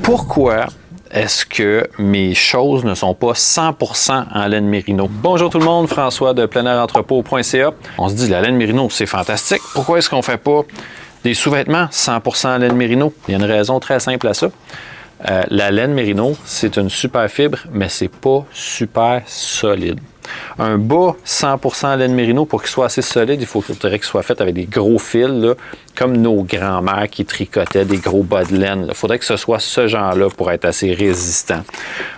pourquoi est-ce que mes choses ne sont pas 100% en laine mérino? Bonjour tout le monde, François de pleinairentrepeau.ca. On se dit, la laine mérino, c'est fantastique. Pourquoi est-ce qu'on ne fait pas des sous-vêtements 100% en laine mérino? Il y a une raison très simple à ça. La laine mérino, c'est une super fibre, mais c'est pas super solide. Un bas 100% laine mérino, pour qu'il soit assez solide, il faudrait qu'il soit fait avec des gros fils, là, comme nos grands-mères qui tricotaient des gros bas de laine. Il faudrait que ce soit ce genre-là pour être assez résistant.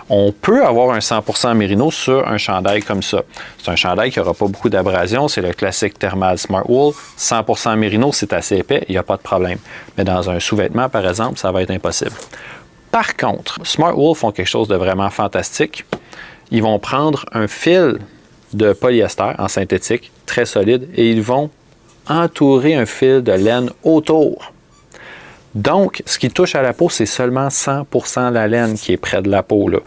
On peut avoir un 100% mérino sur un chandail comme ça. C'est un chandail qui n'aura pas beaucoup d'abrasion. C'est le classique Thermal Smart Wool. 100% mérino, c'est assez épais, il n'y a pas de problème. Mais dans un sous-vêtement, par exemple, ça va être impossible. Par contre, Smart Wool font quelque chose de vraiment fantastique. Ils vont prendre un fil de polyester en synthétique très solide et ils vont entourer un fil de laine autour. Donc, ce qui touche à la peau, c'est seulement 100% la laine qui est près de la peau, là.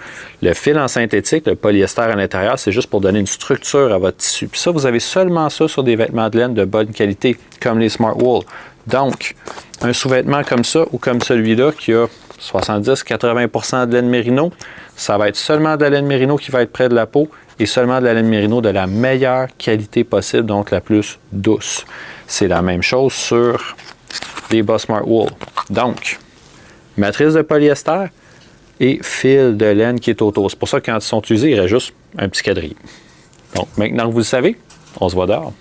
Le fil en synthétique, le polyester à l'intérieur, c'est juste pour donner une structure à votre tissu. Puis ça, vous avez seulement ça sur des vêtements de laine de bonne qualité, comme les Smart Wool. Donc, un sous-vêtement comme ça ou comme celui-là qui a 70-80% de laine mérino, ça va être seulement de la laine mérino qui va être près de la peau et seulement de la laine mérino de la meilleure qualité possible, donc la plus douce. C'est la même chose sur les bas Smart Wool. Donc, matrice de polyester et fil de laine qui est autour. C'est pour ça que quand ils sont utilisés, il reste juste un petit quadrille. Donc, maintenant que vous le savez, on se voit dehors.